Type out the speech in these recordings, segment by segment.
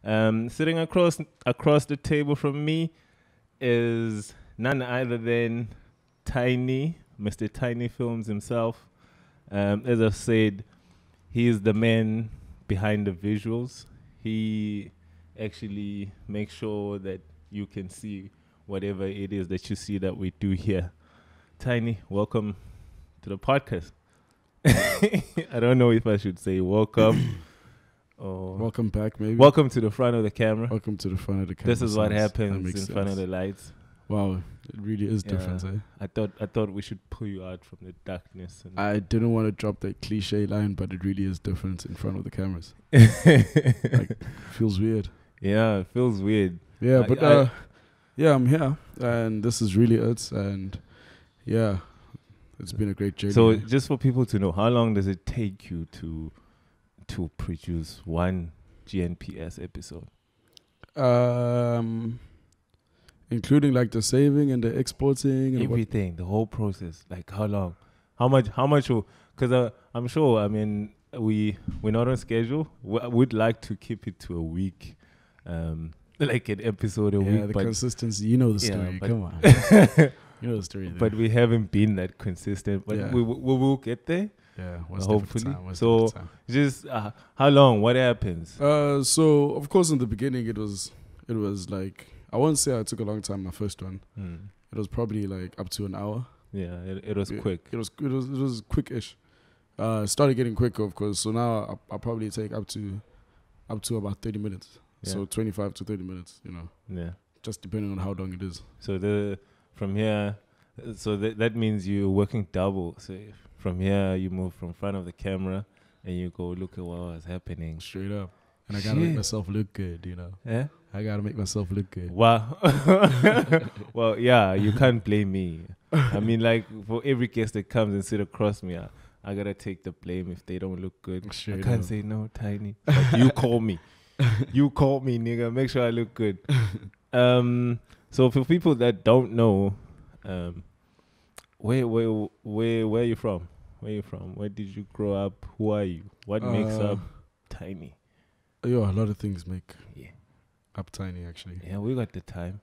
Sitting across the table from me is none other than Tiny, Mr. Tiny Films himself. As I've said, he is the man behind the visuals. He actually makes sure that you can see whatever it is that you see that we do here. Tiny, welcome to the podcast. I don't know if I should say welcome or welcome back, maybe. Welcome to the front of the camera. Welcome to the front of the camera. This is what happens in front of the lights. Wow, it really is different, eh? I thought we should pull you out from the darkness. And I didn't want to drop that cliche line, but it really is different in front of the cameras. Like, feels weird. Yeah, it feels weird. Yeah, yeah, I'm here, and this is really it, and yeah, it's been a great journey. So, just for people to know, how long does it take you to produce one GNPS episode? Including like the saving and the exporting and everything, the whole process. Like how long? How much? Because I'm sure. I mean, we're not on schedule. We'd like to keep it to a week, like an episode a week. Yeah, the consistency. You know the story. Come on, you know the story. There. But we haven't been that consistent. But we will get there. Yeah, hopefully. So just how long? What happens? So of course in the beginning it was like, I won't say I took a long time, my first one. It was probably like up to an hour. Yeah, it was quick. It was quick-ish. Started getting quicker, of course. So now I'll probably take up to about 30 minutes. Yeah. So 25 to 30 minutes, you know. Yeah. Just depending on how long it is. So from here, so that means you're working double. So from here you move from front of the camera and you go look at what was happening. Straight up. And I gotta make myself look good, you know. Yeah. I gotta make myself look good. Wow. Well, yeah, you can't blame me. I mean, like, for every guest that comes and sit across me, I gotta take the blame if they don't look good. I can't say no, Tiny. Like, you call me. You call me, nigga. Make sure I look good. So for people that don't know, where are you from? Where are you from? Where did you grow up? Who are you? What makes up Tiny? Yo, a lot of things make up Tiny, actually. Yeah, we got the time.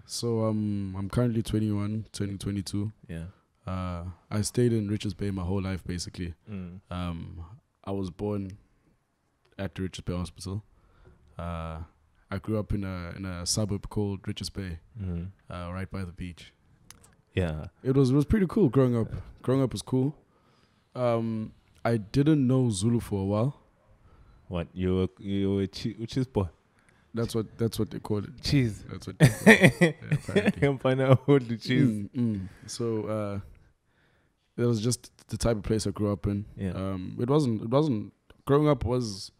So I'm currently 21, turning 22. Yeah. I stayed in Richards Bay my whole life, basically. I was born at the Richards Bay Hospital. I grew up in a suburb called Richards Bay, right by the beach. Yeah. It was pretty cool growing up. Growing up was cool. I didn't know Zulu for a while. What, you were cheese boy? That's what they call it. Cheese. That's what they call it. Yeah, apparently. Cheese. So it was just the type of place I grew up in. Yeah. It wasn't growing up was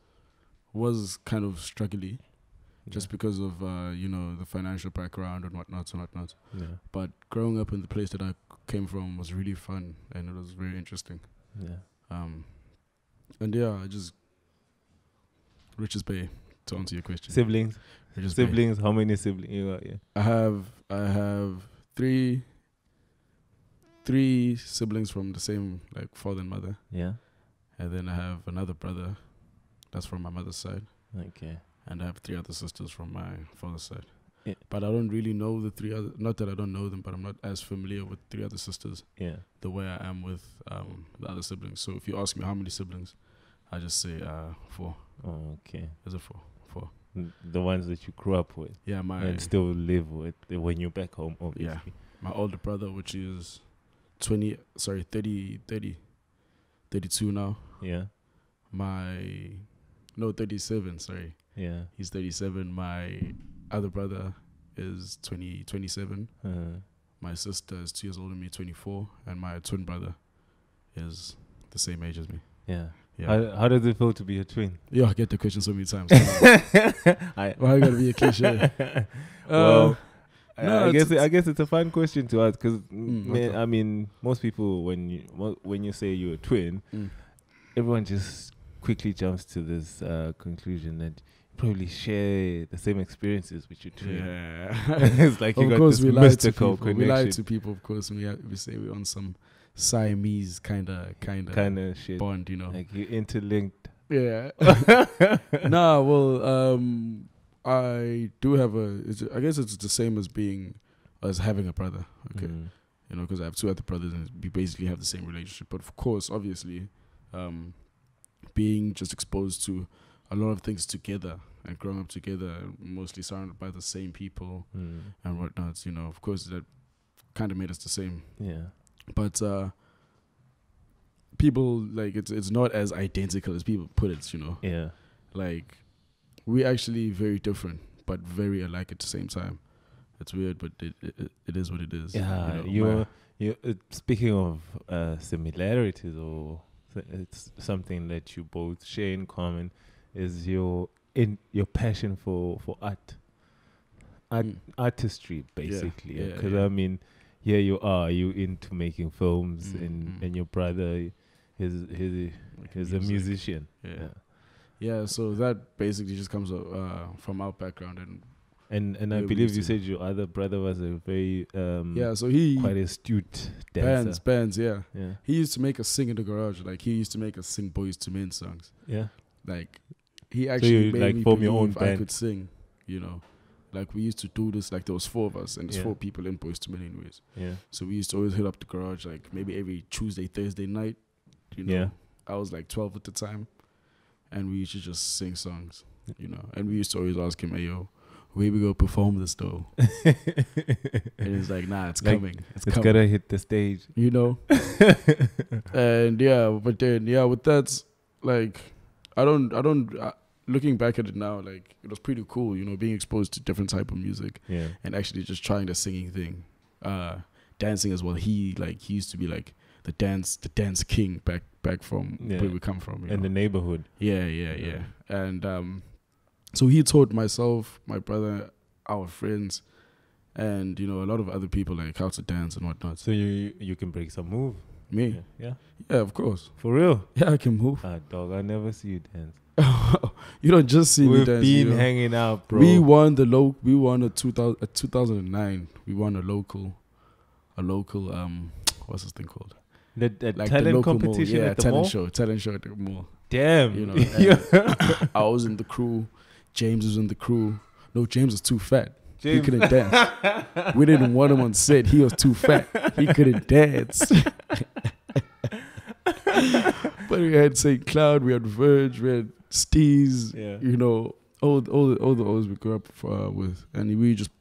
kind of struggly, just because of the financial background and whatnot. Yeah. But growing up in the place that I came from was really fun, and it was very interesting. Yeah. And yeah, I just Richards Bay, to answer your question. Siblings. Bay. How many siblings you got? Yeah. I have three siblings from the same like father and mother. Yeah. And then I have another brother that's from my mother's side. Okay. And I have 3 other sisters from my father's side. Yeah. But I don't really know the 3 other, not that I don't know them, but I'm not as familiar with 3 other sisters. Yeah. The way I am with the other siblings. So if you ask me how many siblings, I just say 4. Oh, okay. Is it 4? 4. The ones that you grew up with. Yeah, and still live with when you're back home, obviously. Yeah. My older brother, which is 32 now. Yeah. 37, sorry. Yeah. He's 37. My other brother is 27. My sister is 2 years older than me, 24. And my twin brother is the same age as me. Yeah. Yeah. How does it feel to be a twin? Yeah, I get the question so many times. Why gotta be a cliche? Well, I guess it's a fun question to ask because I mean, most people when you say you're a twin, everyone just quickly jumps to this conclusion that you probably share the same experiences with your twin. Yeah, it's like you got this mystical connection. We lie to people, of course. We say we're on some Siamese kind of shit bond, you know, like you interlinked Yeah. Nah, well, I do have I guess it's the same as having a brother. Okay. You know, because I have two other brothers and we basically have the same relationship. But of course, obviously, being just exposed to a lot of things together and growing up together, mostly surrounded by the same people and whatnot, you know, of course, that kind of made us the same. Yeah. But people, like, it's not as identical as people put it, you know. Yeah. Like, we're actually very different, but very alike at the same time. It's weird, but it is what it is. Yeah, you know, you're speaking of similarities, or it's something that you both share in common, is your passion for art, artistry, basically. Because I mean, here you are, you into making films, and your brother is a musician. Yeah. So that basically just comes from our background, and I believe you said your other brother was a very so he quite astute dancer. Bands, yeah. He used to make us sing in the garage. Like, he used to make us sing Boys to Men songs. Yeah. Like, he actually made me form your own believe I could sing, you know. Like, we used to do this, like, there was 4 of us, and there's 4 people in Boys to Men anyways. Yeah. So we used to always hit up the garage, like, maybe every Tuesday, Thursday night, you know. Yeah. I was like 12 at the time, and we used to just sing songs, you know. And we used to always ask him, hey, yo, where we go perform this though? And he's like, nah, it's coming. It's coming. Gotta hit the stage, you know. And but then with that, like, I don't looking back at it now, like, it was pretty cool, you know, being exposed to different type of music, and actually just trying the singing thing, dancing as well. He used to be like the dance king back from where we come from, you know? The neighborhood. Yeah. And so he taught myself, my brother, our friends, and, you know, a lot of other people, like, how to dance and whatnot. So you can break some move? Me? Yeah, of course. For real? Yeah, I can move. Dog, I never see you dance. You don't just see me dance. We've been hanging out, bro. We won a 2009. We won a local what's this thing called? The like talent competition at the mall? Talent show at the mall. Damn. You know, I was in the crew. James was in the crew. No, James was too fat. He couldn't dance. We didn't want him on set. He was too fat. He couldn't dance. But we had St. Cloud, we had Verge, we had Steez, you know, all the O's we grew up with. And we just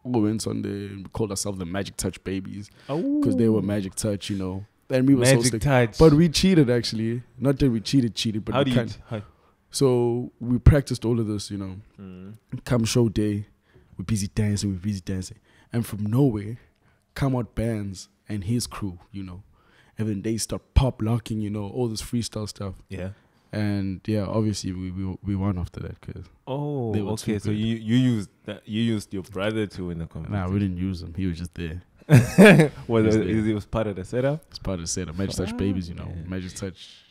went Sunday and we called ourselves the Magic Touch Babies. Because they were Magic Touch, you know. And we were Magic so sick. Touch. But we cheated, actually. Not that we cheated, but how we can't. So we practiced all of this, you know. Come show day, we're busy dancing. And from nowhere, come out bands and his crew, you know. And then they start pop locking, you know, all this freestyle stuff. Yeah. And obviously we won after that because okay. So you used your brother to win the competition. Nah, we didn't use him. He was just there. It was part of the setup. It's part of the setup. Magic Touch Babies, you know. Yeah. Magic Touch.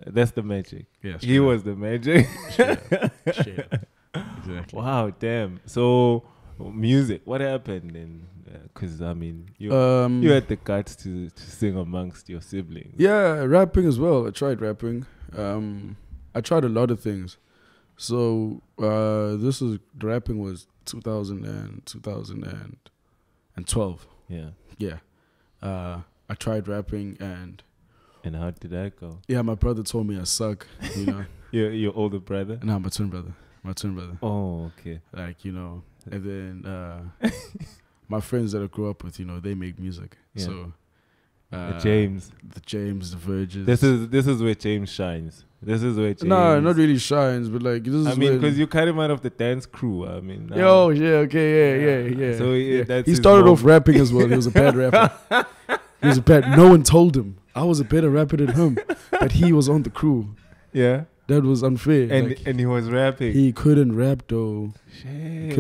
That's the magic. Yeah, he was the magic. Straight up. Exactly. Wow, damn. So music, what happened then? Because I mean, you had the guts to sing amongst your siblings. Yeah, rapping as well. I tried rapping. I tried a lot of things. So the rapping was 2012. Yeah. I tried rapping and how did that go? Yeah, my brother told me I suck. You know, your older brother? No, my twin brother. Oh, okay. Like, you know, and then my friends that I grew up with, you know, they make music. Yeah. So the James, the Verges. This is where James shines. This is where James. No, not really shines, but like this is. I mean, because you cut him out of the dance crew. I mean. Yeah. So he started off rapping as well. He was a bad rapper. No one told him. I was a better rapper than him, but he was on the crew. Yeah. That was unfair. And he was rapping. He couldn't rap though. Shit.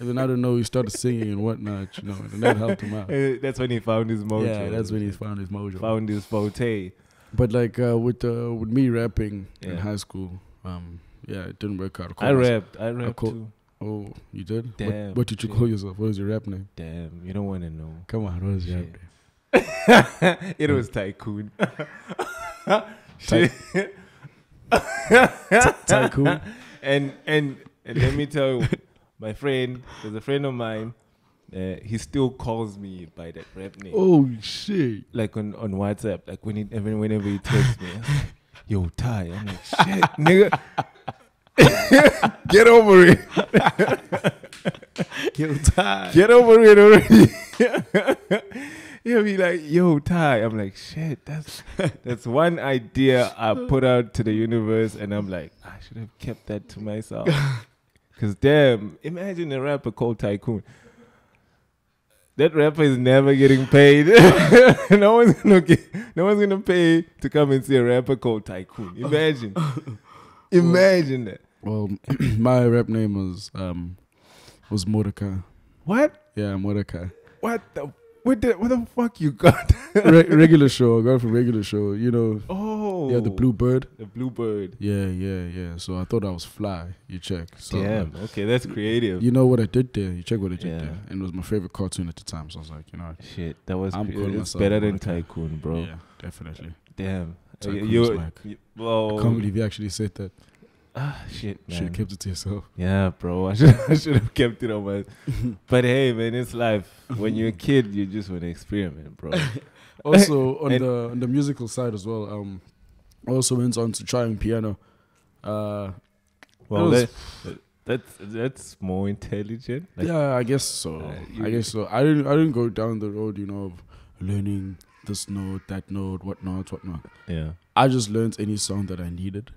And then I don't know, he started singing and whatnot, you know, and that helped him out. That's when he found his mojo. Yeah, that's when he found his mojo. Found his forte. But like with me rapping in high school, it didn't work out. I rapped too. Oh, you did? Damn. What did you call yourself? What was your rap name? Damn, you don't want to know. Come on, what was your rap name? It was Tycoon. Tycoon. And let me tell you, my friend, there's a friend of mine. He still calls me by that rap name. Oh shit! Like on WhatsApp, like whenever he texts me, yo Ty, I'm like shit, nigga, get over it. Yo Ty, get over it already. He'll be like, yo Ty, I'm like shit. That's one idea I put out to the universe, and I'm like, I should have kept that to myself. Cause damn, imagine a rapper called Tycoon. That rapper is never getting paid. No one's gonna pay to come and see a rapper called Tycoon. Imagine that. Well, my rap name was Mordecai. What? Yeah, Mordecai. What the fuck you got? Regular show. I got it from regular show. You know. Oh. Yeah, the blue bird. The blue bird. Yeah. So I thought I was fly. You check. So, damn. Okay, that's creative. You know what I did there? You check what I did there. And it was my favorite cartoon at the time. So I was like, you know. Shit, that was it's better than Tycoon, bro. Yeah, definitely. Damn. Well, I can't believe you actually said that. Shit, man. Should have kept it to yourself. Yeah, bro. I should have kept it on my. But hey, man, it's life. When you're a kid, you just want to experiment, bro. Also, on the musical side as well, I also went on to trying piano. Well, that's more intelligent. Like, yeah, I guess so. I didn't go down the road, you know, of learning this note, that note, whatnot. Yeah. I just learned any song that I needed.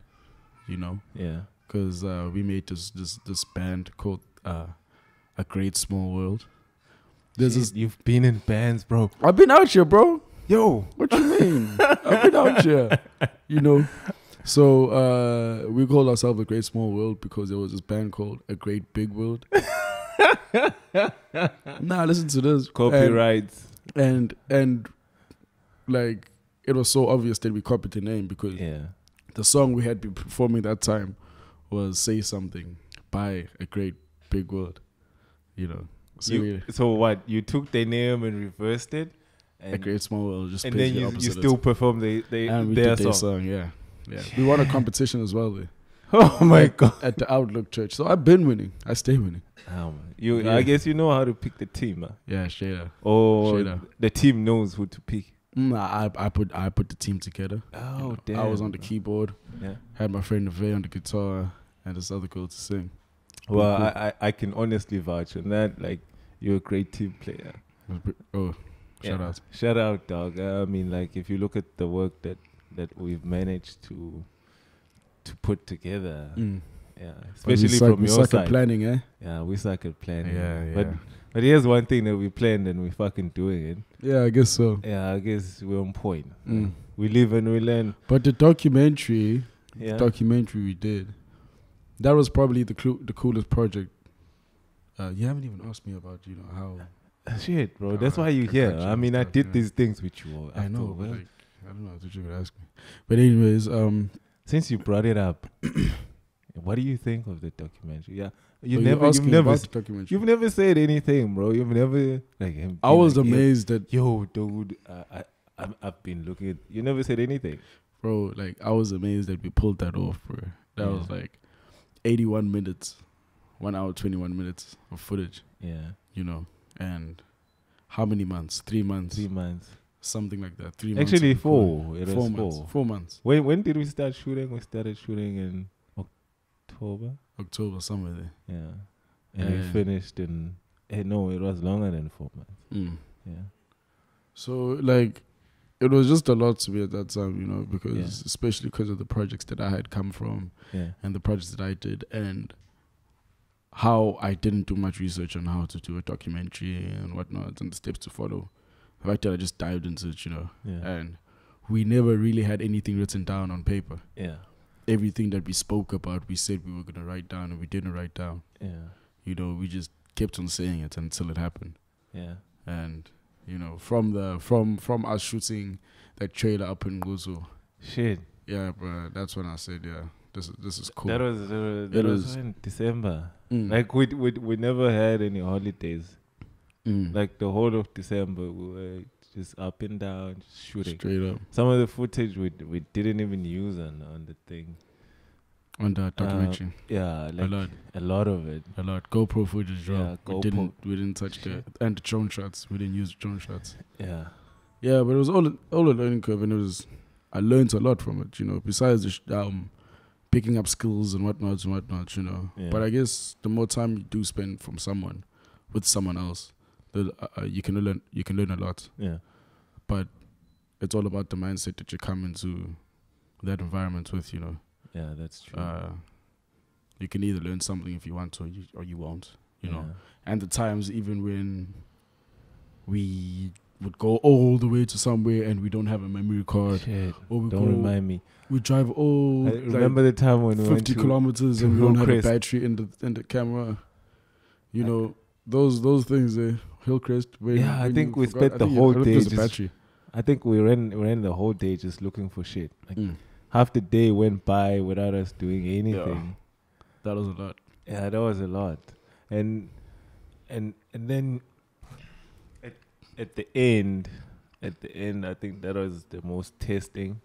You know, yeah, because we made this band called A Great Small World. You've been in bands, bro. I've been out here, bro. Yo, what you mean? I've been out here, you know. So we called ourselves A Great Small World because there was this band called A Great Big World. Nah, listen to this. Copyrights and like it was so obvious that we copied the name because the song we had been performing that time was Say Something by A Great Big World. You know. So what? You took their name and reversed it? And A Great Small World. Just and then you still perform their song. Yeah. We won a competition as well there. Oh my God. At the Outlook Church. So I've been winning. I stay winning. Oh, man. I guess you know how to pick the team, huh? Yeah, straight up. Or the team knows who to pick. I put the team together. Oh, damn. I was on the keyboard. Yeah. Had my friend Neve on the guitar and this other girl to sing. Well, cool. I can honestly vouch on that. Like, you're a great team player. Oh, shout out. Shout out, dog. I mean, like, if you look at the work that we've managed to put together, especially from your side. We suck at planning, eh? Yeah, we suck at planning. Yeah. But here's one thing that we planned and we fucking doing it. Yeah, I guess so. Yeah, I guess we're on point. We live and we learn. But the documentary we did, that was probably the coolest project. You haven't even asked me about, you know, how... Shit, bro. That's why you're here. I mean, I did these things with you all. I know, but like, I don't know what you would ask me. But anyways... Since you brought it up, what do you think of the documentary? Yeah. You've never said anything, bro. You've never I was amazed that dude. I've been looking at. You never said anything, bro. Like I was amazed that we pulled that off, bro. That was like 81 minutes, 1 hour 21 minutes of footage. Yeah, you know, and how many months? 3 months. 3 months. Something like that. 3 months. Actually, 4. It was 4 months. 4 months. When did we start shooting? We started shooting in October, somewhere there. Yeah. And we finished in... no, it was longer than 4 months. Yeah. So, like, it was just a lot to me at that time, you know, because especially because of the projects that I had come from and the projects that I did and how I didn't do much research on how to do a documentary and whatnot and the steps to follow. The fact that I just dived into it, you know, and we never really had anything written down on paper. Yeah. Everything that we spoke about, we said we were going to write down and we didn't write down. Yeah. You know, we just kept on saying it until it happened. Yeah. And, you know, from us shooting that trailer up in Gozo. Shit. Yeah, bro. That's when I said, this is cool. That was in December. Like, we never had any holidays. Like, the whole of December, we were just up and down, just shooting. Straight up. Some of the footage we didn't even use on the thing. On the documentary. Yeah, like a lot of it. A lot. GoPro footage as well. Yeah, we didn't touch the and the drone shots. We didn't use drone shots. Yeah. Yeah, but it was all a learning curve, and I learned a lot from it. You know, besides the picking up skills and whatnot. You know, but I guess the more time you do spend with someone else, you can learn a lot. Yeah. But it's all about the mindset that you come into that environment with. You know. Yeah, that's true. You can either learn something if you want to, or you won't. You know. And the times even when we would go all the way to somewhere and we don't have a memory card. Shit. Don't remind me. We drive all. I remember the time when we 50 kilometers and we don't have a battery in the camera. You know, those things there. Hillcrest. I think we spent the whole day just. Battery. I think we ran the whole day just looking for shit. Like half the day went by without us doing anything. Yeah. That was a lot. Yeah, that was a lot. And then at the end, I think that was the most testing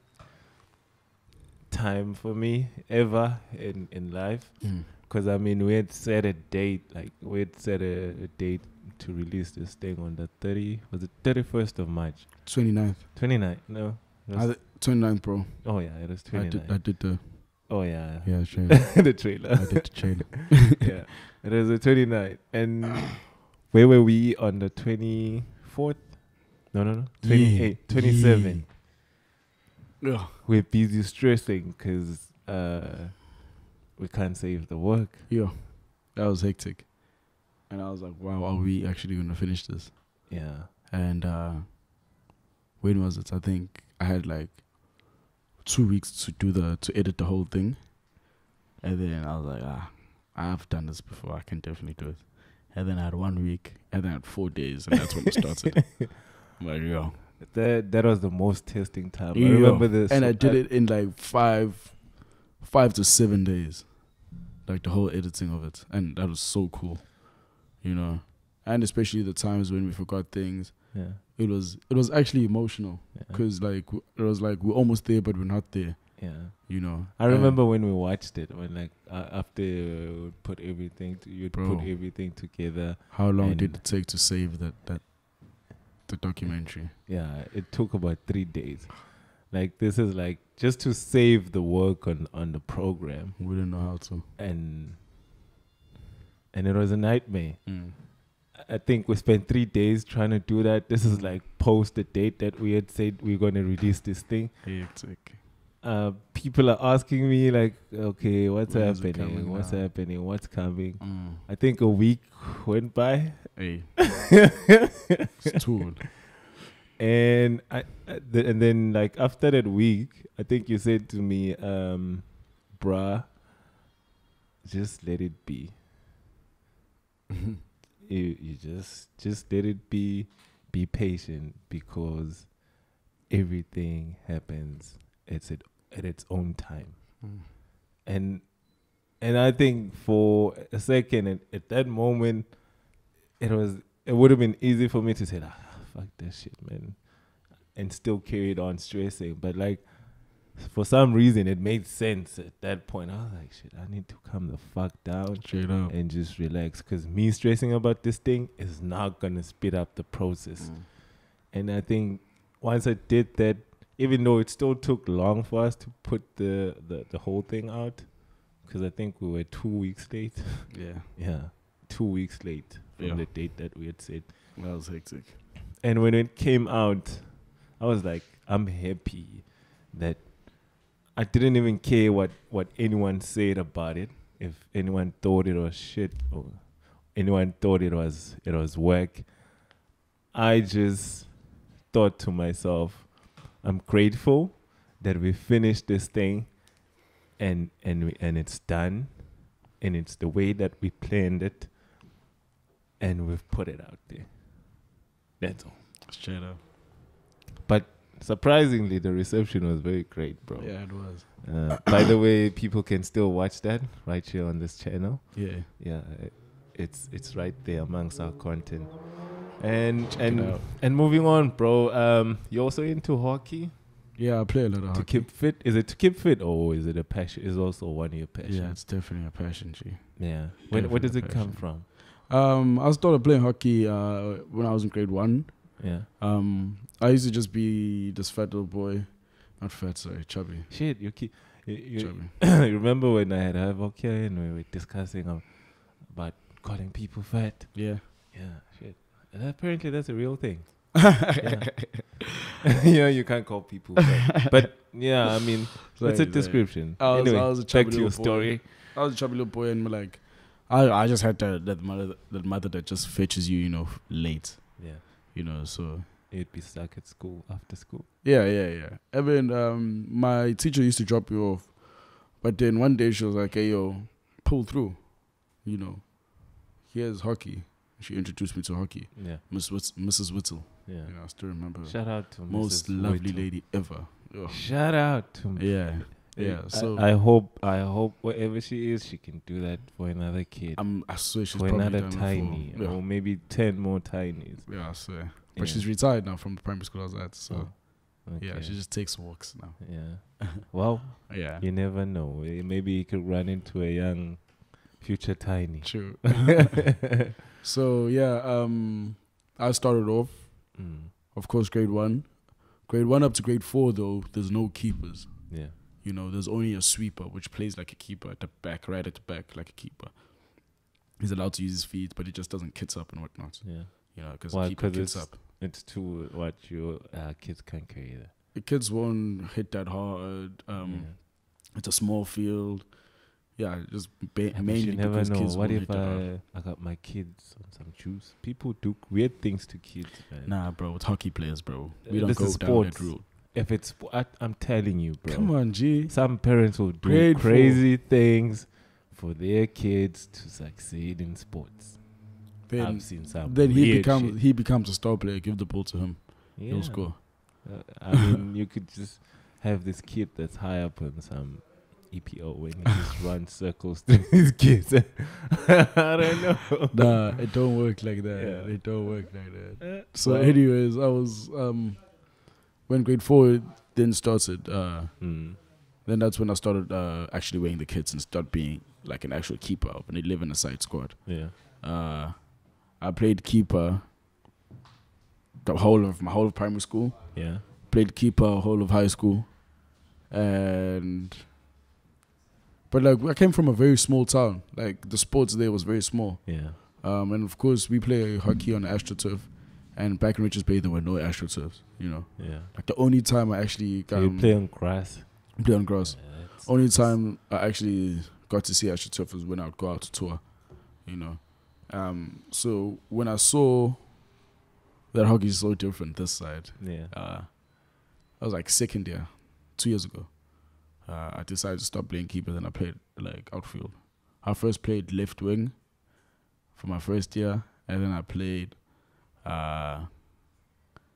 time for me ever in life. Because, I mean, we had set a date, a date to release this thing on the 31st of March? 29th. 29th, no. 29th, bro. Oh, yeah, it was 29th. I did the... Oh, yeah. Yeah, trailer. The trailer. I did the trailer. Yeah. It was the 29th. And where were we on the 24th? No. 28th. 27th. Yeah. We're busy stressing because we can't save the work. Yeah. That was hectic. And I was like, wow, are we actually going to finish this? Yeah. And when was it? I think I had like 2 weeks to edit the whole thing. And then I was like, I've done this before. I can definitely do it. And then I had 1 week. And then I had 4 days. And that's when it started. I'm like, yo. That was the most testing time. I remember this. And I did it in like 5 to 7 days. Like the whole editing of it. And that was so cool. You know, and especially the times when we forgot things. Yeah, it was actually emotional because it was like we're almost there but we're not there. Yeah, you know. I remember when we watched it when after we put everything put everything together. How long did it take to save the documentary? Yeah, it took about 3 days. Like this is like just to save the work on the program. We didn't know how to. And it was a nightmare. I think we spent 3 days trying to do that. This is like post the date that we had said we were going to release this thing. Hectic. People are asking me like, okay, what's happening? What's happening? What's coming? I think a week went by. Hey. It's too old. And and then like after that week, I think you said to me, bruh, just let it be. You just let it be patient because everything happens at its own time. And I think for a second at that moment it would have been easy for me to say fuck that shit, man, and still carried on stressing, but like for some reason it made sense at that point. I was like, shit, I need to calm the fuck down and just relax, because me stressing about this thing is not gonna speed up the process. And I think once I did that, even though it still took long for us to put the whole thing out, because I think we were 2 weeks late. Yeah 2 weeks late from the date that we had said. That was hectic. And when it came out, I was like, I'm happy that I didn't even care what anyone said about it. If anyone thought it was shit or anyone thought it was work, I just thought to myself, I'm grateful that we finished this thing and it's done and it's the way that we planned it and we've put it out there. That's all. Straight up. But surprisingly, the reception was very great, bro. Yeah, it was. By the way, people can still watch that right here on this channel. Yeah. It's right there amongst our content. And moving on, bro. You also into hockey? Yeah, I play a lot of hockey. To keep fit? Is it to keep fit or is it a passion? Is also one of your passions? Yeah, it's definitely a passion, G. Yeah. Where does it come from? I started playing hockey when I was in grade 1. Yeah. I used to just be this fat little boy. Not fat, sorry, chubby. Shit, you Chubby. remember when I had hockey and we were discussing about calling people fat? Yeah. Yeah, shit. And apparently that's a real thing. Yeah. You can't call people fat. But yeah, I mean, that's a description. I was a chubby back to your little boy. story. I was a chubby little boy, and like, I just had that mother that just fetches you, late. Yeah. So you'd be stuck at school after school. Yeah. I mean, my teacher used to drop you off, but then one day she was like, "Hey, yo, pull through. Here's hockey." She introduced me to hockey. Yeah. Mrs. Whittle. Yeah. I still remember. Shout out to most Mrs. lovely Whittle. lady ever. Oh. Shout out to Yeah. So I hope wherever she is, she can do that for another kid. I swear she's for probably another done it tiny, for, or maybe 10 more tinies. Yeah, I swear. But she's retired now from the primary school I was at. So Okay. yeah, she just takes walks now. Yeah. Well, Yeah. you never know. Maybe you could run into a young future tiny. True. So yeah, I started off, of course, grade 1. Grade 1 up to grade 4 though, there's no keepers. Yeah. There's only a sweeper which plays like a keeper at the back, right at the back, like a keeper. He's allowed to use his feet, but he just doesn't kits up and whatnot. Yeah. Because the keeper kits up. It's too what your kids can't carry that. The kids won't hit that hard. It's a small field. Yeah, just mainly you never because know. kids What won't if hit that hard. I got my kids on some juice? People do weird things to kids, man. Nah, bro, it's hockey players, bro. We don't This go is down sports. that route. If it's, I'm telling you, bro. Come on, G. Some parents will do Grade crazy things for their kids to succeed in sports. I've seen some. Then weird shit. he becomes a star player. Give the ball to him. Yeah. He'll score. I mean, you could just have this kid that's high up on some EPO and he just runs circles to his kids. I don't know. Nah, it don't work like that. Yeah. It don't work like that. So, anyways, I was when grade 4 then started. Then that's when I started actually weighing the kids and start being like an actual keeper of an 11-a-side squad. Yeah. I played keeper the whole of primary school. Yeah. Played keeper whole of high school. But like I came from a very small town. Like the sports there was very small. Yeah. And of course we play hockey on AstroTurf. And back in Richards Bay there were no AstroTurfs, Yeah. Like the only time I actually So you play on grass? Play on grass. Yeah, Only time I actually got to see AstroTurf was when I would go out to tour, So when I saw that hockey is so different this side, I was like second year, 2 years ago. I decided to stop playing keeper, then I played like outfield. I first played left wing for my first year, and then I played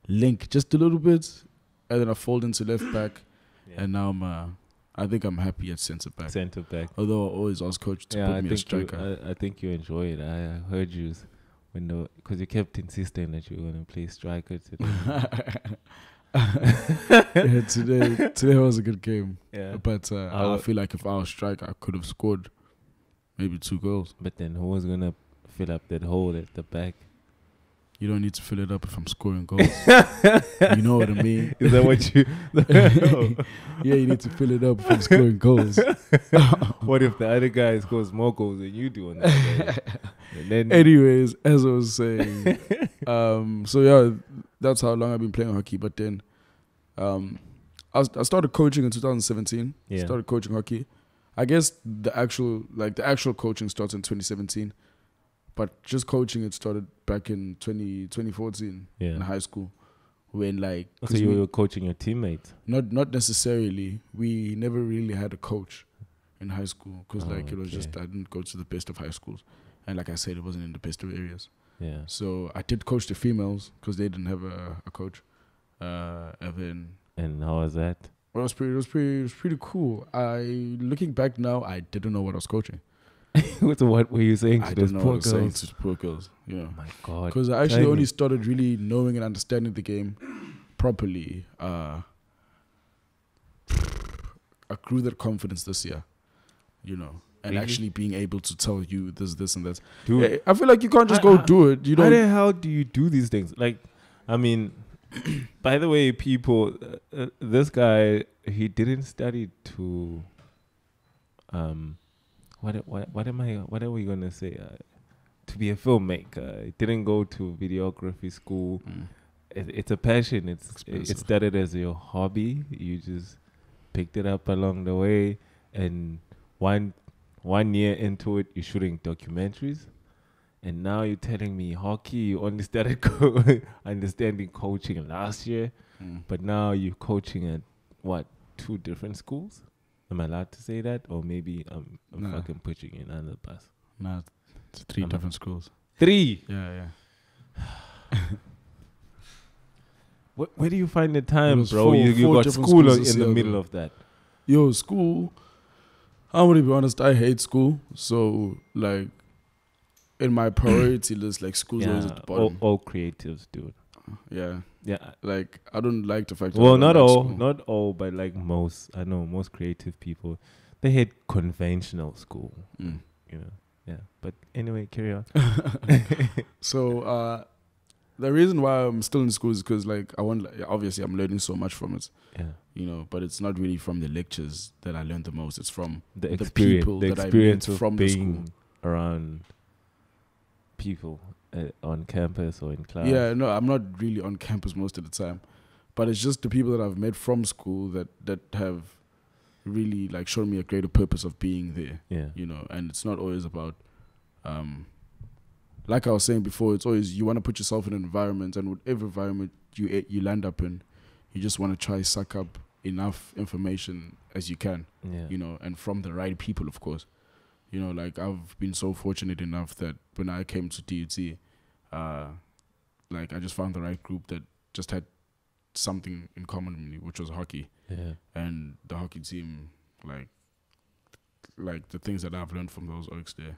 link just a little bit, and then I folded into left back, and now I think I'm happy at centre back. Centre back. Although I always ask coach to put me as striker. I think you enjoy it. I heard you because you kept insisting that you were going to play striker today. Yeah, today was a good game. Yeah. But I feel like if I was striker, I could have scored maybe 2 goals. But then who was going to fill up that hole at the back? You don't need to fill it up if I'm scoring goals. You know what I mean? Is that what you... Yeah, you need to fill it up if I'm scoring goals. What if the other guy scores more goals than you do on that day? And then anyways, as I was saying, so yeah, that's how long I've been playing hockey. But then I started coaching in 2017. Yeah. Started coaching hockey. I guess the actual coaching starts in 2017. But just coaching, it started back in 2014 in high school. When so you were coaching your teammates? Not necessarily. We never really had a coach in high school because it was just I didn't go to the best of high schools, and like I said, it wasn't in the best of areas. Yeah. So I did coach the females because they didn't have a coach. And how was that? It was pretty cool. Looking back now, I didn't know what I was coaching. So what were you saying to those poor girls? Saying to poor girls, Oh my God. Because I actually only started really knowing and understanding the game properly I grew that confidence this year, you know, and Really? actually being able to tell you this, and that. Dude, I feel like you can't just go do it. You how don't. the hell do you do these things? Like, I mean, by the way, people, this guy, he didn't study to, what are we gonna say? To be a filmmaker. He didn't go to videography school. It's a passion. It started as your hobby. You just picked it up along the way, and one year into it, you're shooting documentaries. And now you're telling me hockey, you only started understanding coaching last year, but now you're coaching at, what, 2 different schools? Am I allowed to say that? Or maybe I'm fucking pushing you under the bus. Nah, it's 3 different schools. 3? Yeah. Where do you find the time, bro? four You got different school schools in this the year, middle bro. of that. Yo, school. I'm gonna be honest. I hate school. So like, in my priority list, like school's always at the bottom. All creatives, dude. Yeah. Yeah. Like I don't like the fact. Well, that I not don't like all, school. not all, but like most. I know most creative people, they hate conventional school. You know. Yeah. But anyway, carry on. So the reason why I'm still in school is because like obviously I'm learning so much from it. Yeah. You know, but it's not really from the lectures that I learned the most. It's from The people the that I experience met of from the school. being around people on campus or in class. Yeah, no, I'm not really on campus most of the time, but it's just the people that I've met from school that have really like shown me a greater purpose of being there. Yeah. You know, and it's not always about, like I was saying before, it's always you want to put yourself in an environment, and whatever environment you land up in, you just want to try suck up enough information as you can. Yeah. You know, and from the right people, of course. You know, like I've been so fortunate enough that when I came to DUT, like I just found the right group that just had something in common with me, which was hockey. Yeah. And the hockey team, like the things that I've learned from those orgs there,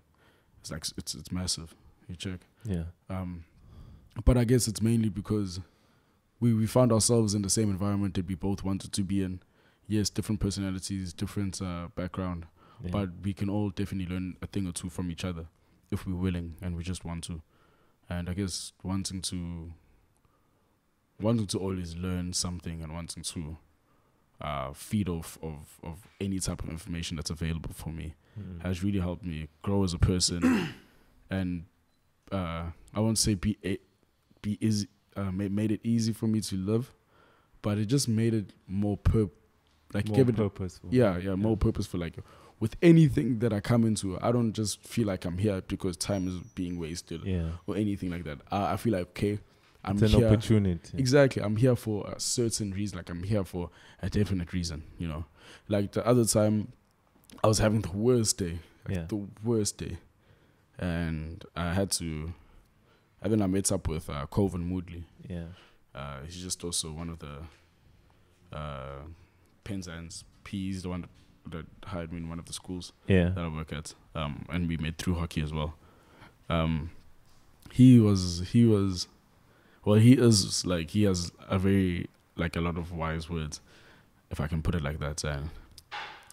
it's like it's massive. You check. Yeah. But I guess it's mainly because we found ourselves in the same environment that we both wanted to be in. Yes, different personalities, different background. Yeah. But we can all definitely learn a thing or two from each other if we're willing and we just want to. And I guess wanting to always learn something and wanting to feed off of any type of information that's available for me has really helped me grow as a person. And I won't say be easy, made it easy for me to live, but it just made it more purposeful. Yeah, more purposeful. Like with anything that I come into, I don't just feel like I'm here because time is being wasted or anything like that. I feel like, okay, I'm it's here. An opportunity. Exactly. I'm here for a certain reason. Like I'm here for a definite reason, you know. Like the other time, I was having the worst day. The worst day. And I had to, and then I met up with Coven Moodley. Yeah. He's just also one of the Penzance. He's the one that hired me in one of the schools that I work at. And we met through hockey as well. He is like, he has a very, like a lot of wise words, if I can put it like that. And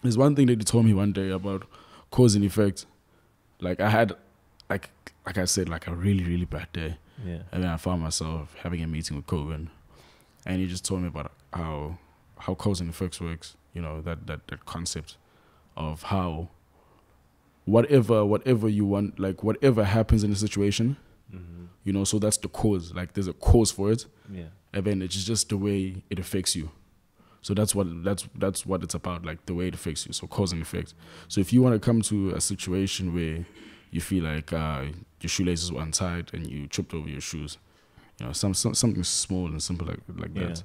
there's one thing that he told me one day about cause and effect. Like I had, like I said, like a really, really bad day. Yeah. And then I found myself having a meeting with Coven, and he just told me about how cause and effects works. You know, that concept of how whatever you want, like whatever happens in a situation, you know, so that's the cause. Like there's a cause for it. Yeah. And then it's just the way it affects you. So that's what it's about, like the way it affects you. So cause and effect. So if you want to come to a situation where you feel like your shoelaces were untied and you tripped over your shoes, you know, something small and simple like that.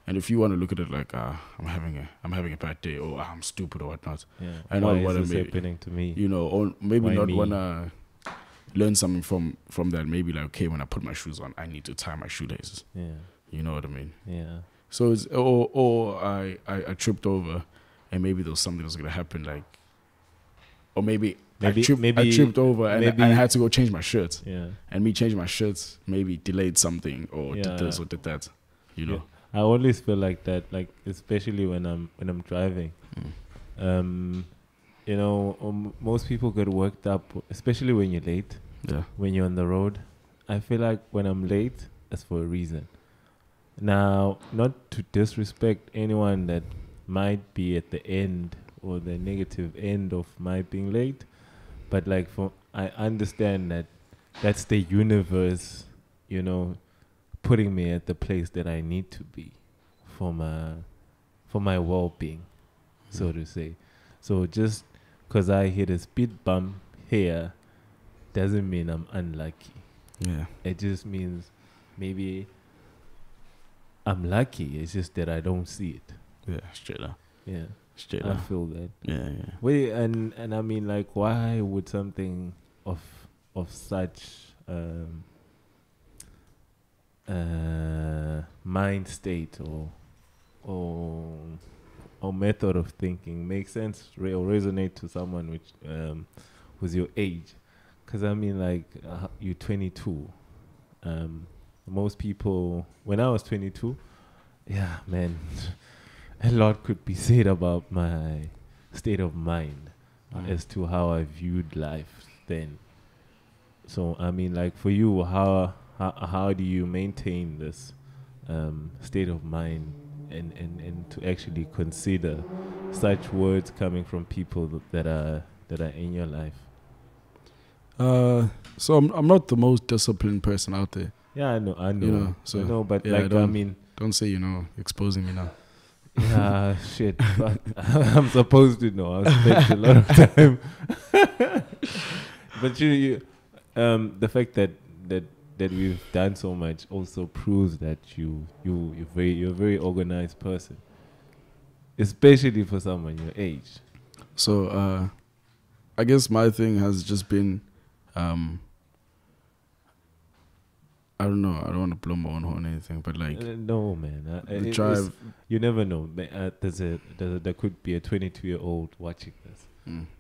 And if you want to look at it like I'm having a bad day, or I'm stupid or whatnot, I know what is this happening to me? You know, or maybe Why not me? wanna learn something from that. Maybe like, okay, when I put my shoes on, I need to tie my shoelaces. Yeah. You know what I mean? Yeah. So it's or I tripped over, and maybe there was something that was gonna happen, like, or maybe I tripped over and I had to go change my shirt. Yeah. And me changing my shirts maybe delayed something or did this or did that. You know. I always feel like that, like especially when I'm driving. You know, most people get worked up, especially when you're late. Yeah. When you're on the road, I feel like when I'm late, it's for a reason. Now, not to disrespect anyone that might be at the end or the negative end of my being late, but like I understand that that's the universe, you know, putting me at the place that I need to be for my well-being, so to say. So just because I hit a speed bump here doesn't mean I'm unlucky. Yeah. It just means maybe I'm lucky. It's just that I don't see it. Yeah, straight up. Yeah. Straight I up. feel that. Yeah, yeah. Wait, and I mean, like, why would something of such mind state or method of thinking make sense or resonate to someone which who's your age? Because I mean, like, you're 22. Most people, when I was 22, yeah, man, a lot could be said about my state of mind as to how I viewed life then. So I mean, like, for you, how do you maintain this state of mind and to actually consider such words coming from people that are in your life? So I'm not the most disciplined person out there. Yeah, I know. You know, so I know, but yeah, like, I mean, don't say exposing me now. yeah, shit. Fuck. I'm supposed to know. I spent a lot of time. But you, the fact that we've done so much also proves that you're a very organized person, especially for someone your age. So I guess my thing has just been, I don't know. I don't want to blow my own horn or anything, but like, no, man. the drive. You never know. There could be a 22-year-old watching this,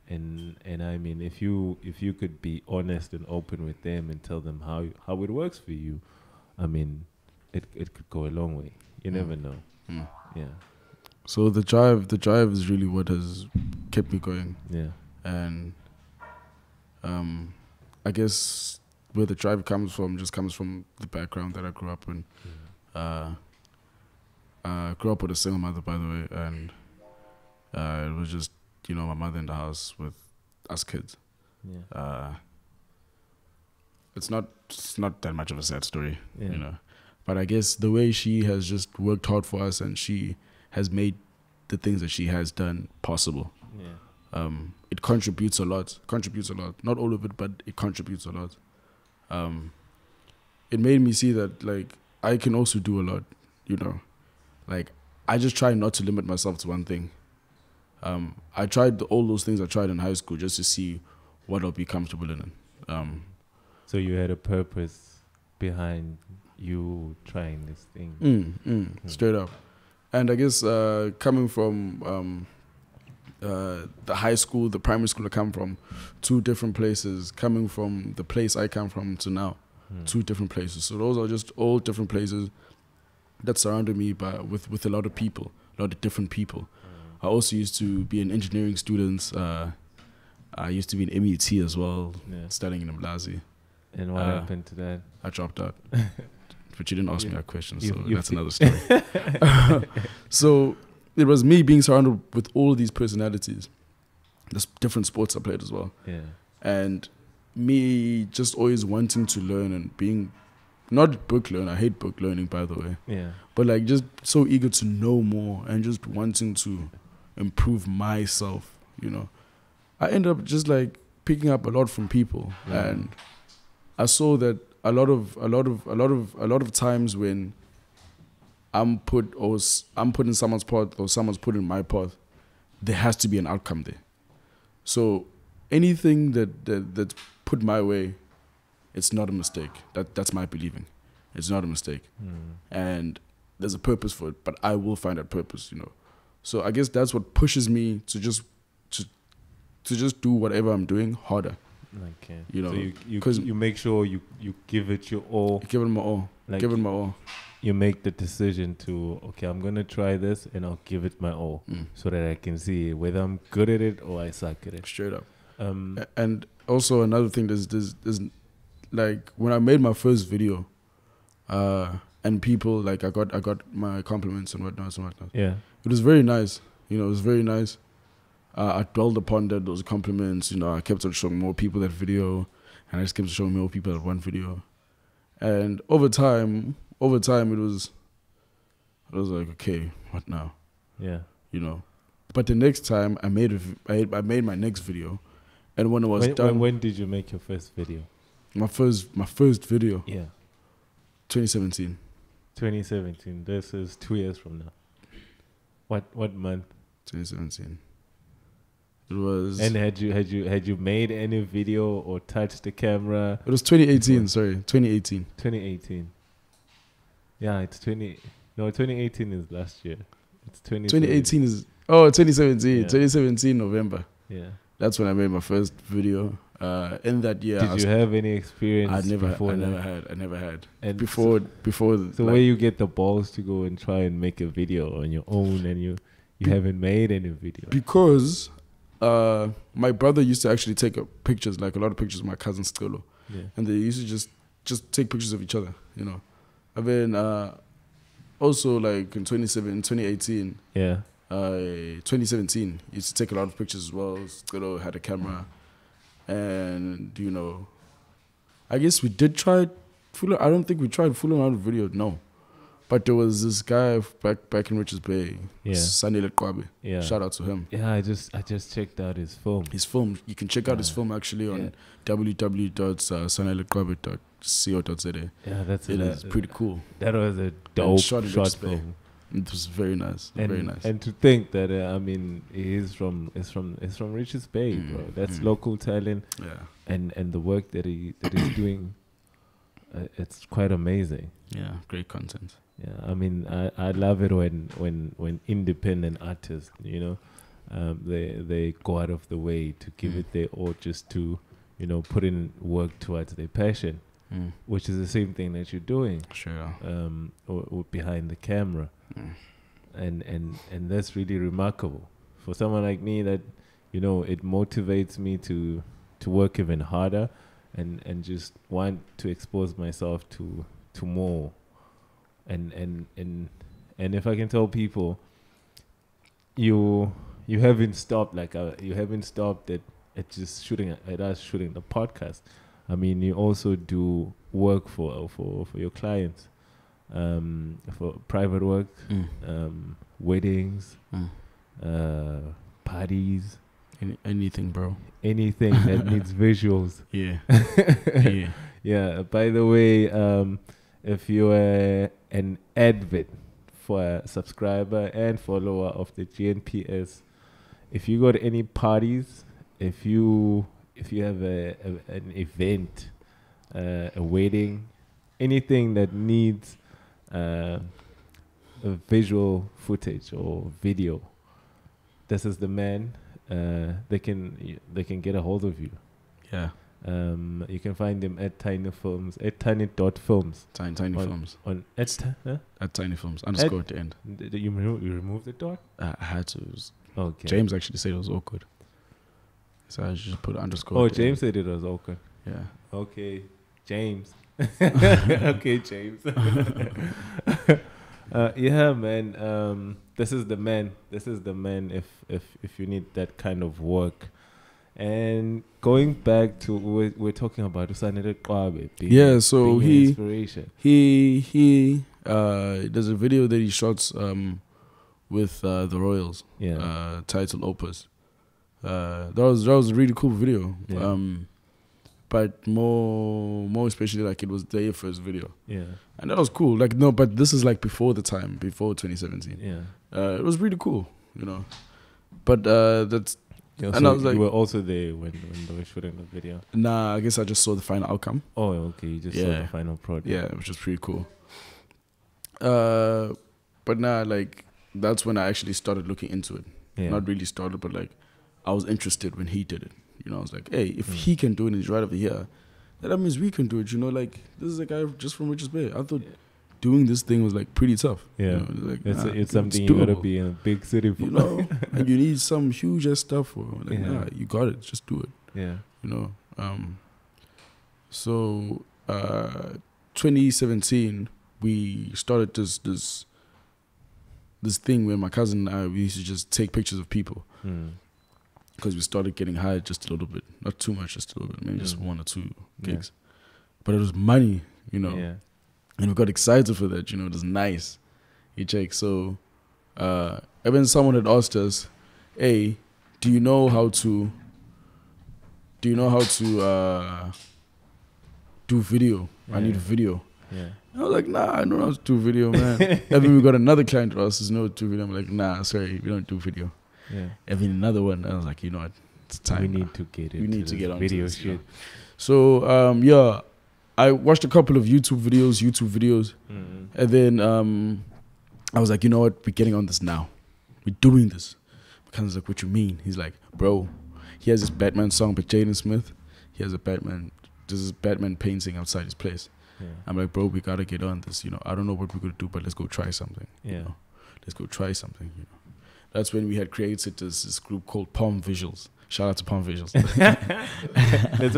and I mean, if you could be honest and open with them and tell them how it works for you, I mean, it could go a long way. You never know. Yeah. So the drive is really what has kept me going. Yeah. And I guess where the drive comes from the background that I grew up in. Grew up with a single mother, by the way, and it was just my mother in the house with us kids. Yeah. It's not that much of a sad story, but I guess the way she has just worked hard for us and she has made the things that she has done possible. Yeah. It contributes a lot. Not all of it, but it contributes a lot. It made me see that, like, I can also do a lot, Like, I just try not to limit myself to one thing. I tried all those things I tried in high school just to see what I'll be comfortable in. So you had a purpose behind you trying this thing. Straight up. And I guess coming from the high school, the primary school I come from, two different places, coming from the place I come from to now, two different places. So those are just all different places that surrounded me with a lot of people, a lot of different people. I also used to be an engineering student. I used to be an MET as well, studying in Mlazi. And what happened to that? I dropped out. But you didn't ask me that question, so that's another story. So it was me being surrounded with all these personalities. There's different sports I played as well. Yeah. And me just always wanting to learn and being, not book learner, I hate book learning, by the way. Yeah. But like just so eager to know more and just wanting to improve myself, I ended up just like picking up a lot from people. Yeah. And I saw that a lot of times when I'm put in someone's path or someone's put in my path, there has to be an outcome there. So anything that's put my way, it's not a mistake. That's my believing. It's not a mistake. And there's a purpose for it, but I will find that purpose, So I guess that's what pushes me to just do whatever I'm doing harder. Okay. So you make sure you give it your all. Give it my all. Like, give it my all. you make the decision to, okay, I'm gonna try this and I'll give it my all, so that I can see whether I'm good at it or I suck at it. Straight up. And also another thing, there's like when I made my first video, and people like I got my compliments and whatnot. Yeah, it was very nice. You know, it was very nice. I dwelled upon that, those compliments. You know, I kept on showing more people that video, and I just kept showing more people that one video. And over time, it was like, okay, what now? Yeah, you know. But the next time I made my next video, and when it was done, when did you make your first video? My first video. Yeah, 2017. 2017. This is 2 years from now. What month? 2017. It was. And had you made any video or touched the camera? It was 2018. Sorry, 2018. 2018. Yeah, it's 20. No, 2018 is last year. It's 2018 is 2017. Yeah. 2017 November. Yeah. That's when I made my first video. In that year, did you have any experience? I never had. And before. So where you get the balls to go and try and make a video on your own, and you haven't made any video? Because my brother used to actually take pictures, like a lot of pictures of my cousin Skolo. Yeah. And they used to just take pictures of each other, you know. And then also like in 2018, yeah, 2017, used to take a lot of pictures as well. Skolo had a camera, and you know, I guess we did try. I don't think we tried fooling around with video, no. But there was this guy back in Richards Bay, Sanele Kwabe. Yeah. Shout out to him. Yeah, I just checked out his film. You can check out his film actually on www.sanelekwabe.co.za. Yeah, it is pretty cool. That was a dope shot film. It was very nice. Very nice. And to think that I mean, it's from Richards Bay, bro. That's local talent. Yeah. And the work that he's doing, it's quite amazing. Yeah, great content. Yeah, I mean, I love it when independent artists, you know, they go out of the way to give it their all, just to, you know, put in work towards their passion, which is the same thing that you're doing. Sure. Or behind the camera, and that's really remarkable for someone like me. That, you know, it motivates me to work even harder, and just want to expose myself to more. And if I can tell people, you haven't stopped at just shooting at us shooting the podcast. I mean, you also do work for your clients, for private work, weddings, parties, anything, bro. Anything that needs visuals. Yeah. Yeah. By the way, if you're an advert for a subscriber and follower of the GNPS, if you go to any parties, if you have an event, a wedding, anything that needs a visual footage or video, this is the man. They can get a hold of you. Yeah. You can find them at Tiny Films, at tiny.films. Tiny Films. At Tiny Films, underscore at the end. You removed the dot? I had to. Okay. James actually said it was awkward. So I just put underscore. Oh, James said it was awkward. Yeah. Okay, James. Okay, James. Yeah, man. This is the man. This is the man if you need that kind of work. And going back to we're talking about Sanele Kwabe. Yeah, so he inspiration. He there's a video that he shot with the Royals. Yeah. Titled Opus. That was a really cool video. Yeah. But more especially, like, it was their first video. Yeah. And that was cool. Like, no, but this is like before 2017. Yeah. It was really cool, you know. But that's. Yeah, and so I was like, you were also there when they were shooting the video. Nah, I guess I just saw the final outcome. Oh, okay. You just saw the final product. Yeah, which was pretty cool. But nah, like, that's when I actually started looking into it. Yeah. Not really started, but like, I was interested when he did it. You know, I was like, hey, if he can do it and he's right over here, then that means we can do it. You know, like, this is a guy just from Richards Bay. I thought doing this thing was like pretty tough. Yeah, you know, like, it's something you gotta be in a big city for. You know, and you need some huge ass stuff for. Like, you got it. Just do it. Yeah. You know. So 2017, we started this thing where my cousin and I, we used to just take pictures of people. Because we started getting hired just a little bit, not too much, just a little bit, maybe just 1 or 2 gigs. But it was money, you know. Yeah. And we got excited for that, you know. It was nice. You check. So, even someone had asked us, "Hey, do you know how to do video? I need video." Yeah. I was like, "Nah, I don't know how to do video, man." And then we got another client who asked us, "No, to video." I'm like, "Nah, sorry, we don't do video." Yeah. And then another one, I was like, you know what, it's time. We need to get it. We need to get on video this, shit. you know? So I watched a couple of YouTube videos, and then I was like, you know what, we're getting on this now. We're doing this. My cousin's like, what you mean? He's like, bro, he has this Batman song by Jaden Smith. He has this Batman painting outside his place. Yeah. I'm like, bro, we gotta get on this. You know, I don't know what we're gonna do, but let's go try something. Yeah. You know? Let's go try something. You know. That's when we had created this group called Palm Visuals. Shout out to Palm Visuals.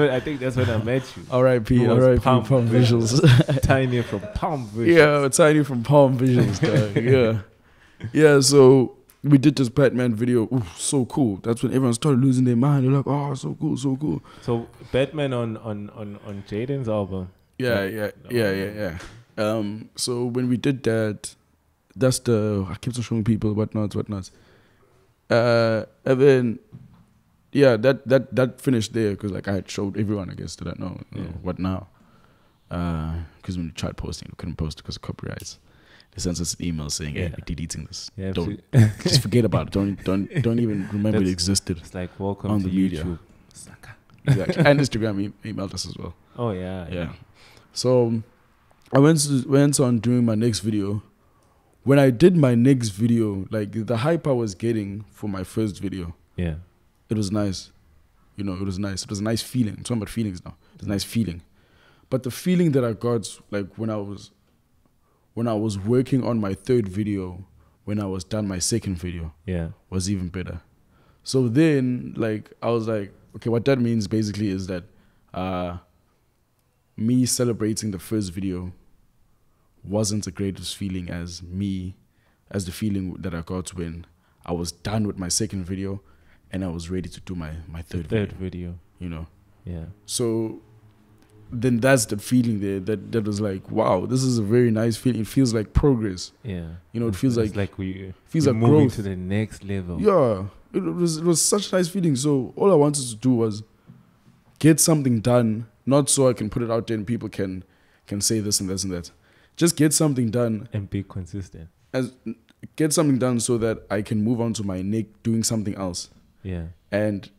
I think that's when I met you. R.I.P. Palm Visuals. Tiny from Palm Visuals. Yeah, Tiny from Palm Visuals. Yeah. Yeah, so we did this Batman video. Ooh, so cool. That's when everyone started losing their mind. They're like, oh, so cool, so cool. So Batman on Jaden's album. Yeah. So when we did that, that's I kept on showing people whatnot. And then, that finished there because like I had showed everyone, I guess, that I know. What now? Because when we tried posting, we couldn't post because of copyrights. They sent us an email saying, "Hey, we're deleting this. Don't just forget about it. Don't even remember it existed." It's like welcome on to the media. YouTube. Exactly. And Instagram emailed us as well. Oh yeah. So I went on doing my next video. When I did my next video, like the hype I was getting for my first video, it was nice. You know, it was nice. It was a nice feeling. I'm talking about feelings now. It was a nice feeling. But the feeling that I got, like when I was working on my third video, when I was done my second video, was even better. So then, like, I was like, okay, what that means basically is that me celebrating the first video wasn't the greatest feeling as the feeling that I got when I was done with my second video and I was ready to do my third video. You know? Yeah. So then that's the feeling there that was like, wow, this is a very nice feeling. It feels like progress. Yeah. You know, it feels it's like we're moving moving to the next level. Yeah. It was such a nice feeling. So all I wanted to do was get something done, not so I can put it out there and people can say this and this and that. Just get something done and be consistent. Get something done so that I can move on to my next doing something else. Yeah. And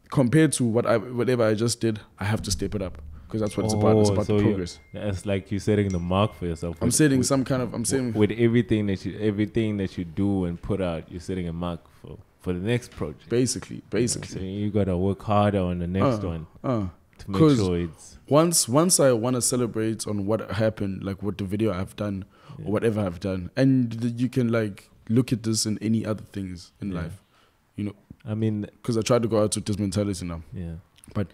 compared to whatever I just did, I have to step it up because that's what it's about. It's about the progress. It's like you're setting the mark for yourself. I'm setting with everything that you do and put out, you're setting a mark for the next project. Basically. So you gotta work harder on the next one. To make sure it's once I want to celebrate on what happened, like what the video I've done or whatever I've done, and you can like look at this in any other things in life, you know. I mean, because I try to go out with this mentality now. Yeah. But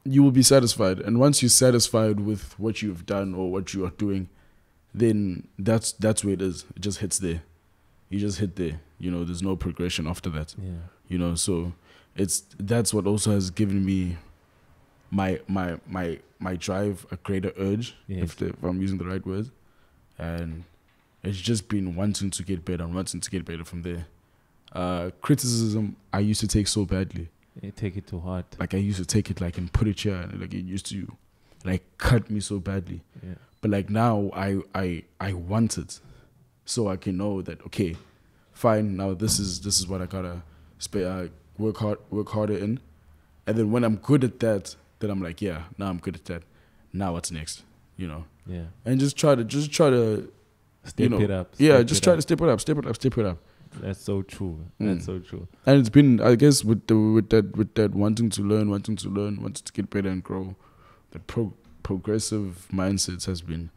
you will be satisfied, and once you're satisfied with what you've done or what you are doing, then that's where it is. It just hits there. You just hit there. You know, there's no progression after that. Yeah. You know, so that's what also has given me my drive a greater urge, if I'm using the right word, and it's just been wanting to get better from there. Criticism I used to take so badly. You take it too hard. Like I used to take it like and put it here, and like it used to like cut me so badly. Yeah. But like now I want it, so I can know that okay, fine. Now this is what I gotta work harder in, and then when I'm good at that, then I'm like, yeah, now I'm good at that. Now what's next? You know? Yeah. And just try to step it up. Yeah, just try to step it up. That's so true. That's so true. And it's been, I guess, with that wanting to learn, wanting to get better and grow, that progressive mindsets has been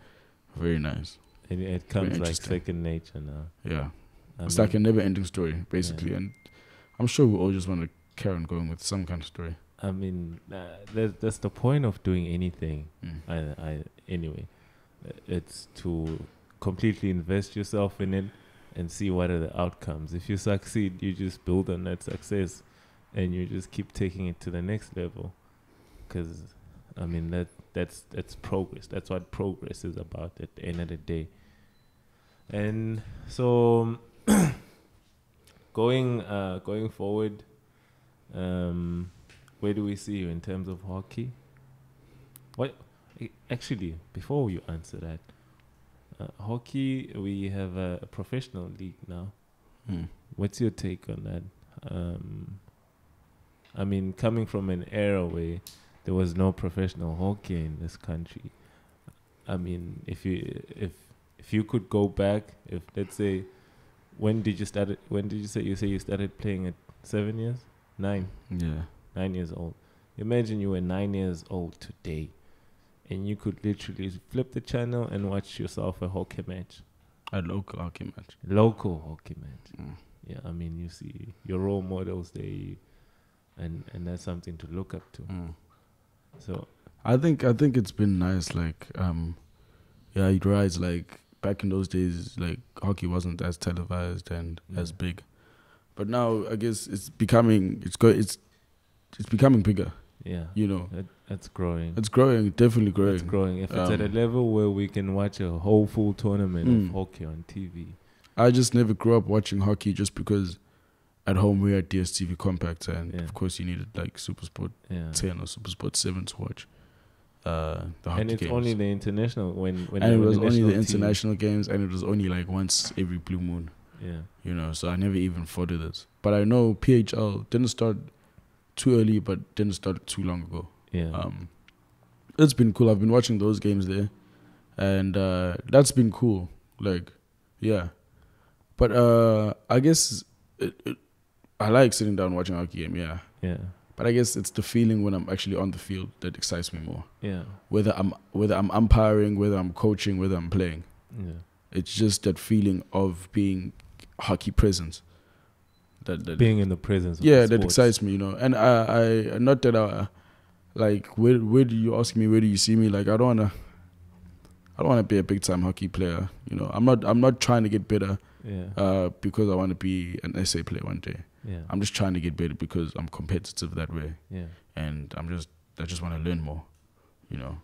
Very nice. It comes like second nature now. Yeah. It's like a never-ending story, basically. Yeah. And I'm sure we all just want to carry on going with some kind of story. I mean, that's the point of doing anything. Anyway, it's to completely invest yourself in it and see what are the outcomes. If you succeed, you just build on that success, and you just keep taking it to the next level. Because, I mean, that's progress. That's what progress is about at the end of the day. And so, going forward, where do we see you in terms of hockey? What actually, before you answer that, hockey, we have a professional league now. What's your take on that? I mean, coming from an era where there was no professional hockey in this country. I mean, if you could go back, if let's say, when did you say you started playing at 7 years? 9? Yeah. 9 years old. Imagine you were 9 years old today, and you could literally flip the channel and watch yourself a hockey match. A local hockey match. Local hockey match. Yeah, I mean, you see your role models, and that's something to look up to. So I think it's been nice. Like, yeah, you're right. Like back in those days, like hockey wasn't as televised and as big, but now I guess it's becoming bigger. Yeah, you know, it's growing. It's growing, definitely growing. It's growing. If it's at a level where we can watch a whole full tournament of hockey on TV. I just never grew up watching hockey just because at home we had DSTV Compact, and of course you needed like SuperSport 10 or SuperSport 7 to watch the hockey and it's games. Only the international when and it was only the international games, and it was only like once every blue moon. Yeah, you know, so I never even followed it. But I know PHL didn't start too early, but didn't start too long ago. Yeah, it's been cool. I've been watching those games there, and that's been cool. Like, yeah, but I guess I like sitting down watching a hockey game. Yeah. But I guess it's the feeling when I'm actually on the field that excites me more. Yeah. Whether I'm umpiring, whether I'm coaching, whether I'm playing. Yeah. It's just that feeling of being hockey present. That being in the presence. Of that excites me, you know. And I not that I like where do you ask me, where do you see me? Like I don't wanna be a big time hockey player. You know, I'm not trying to get better. Yeah. Because I want to be an SA player one day. Yeah. I'm just trying to get better because I'm competitive that way. Yeah. And I just want to learn more, you know.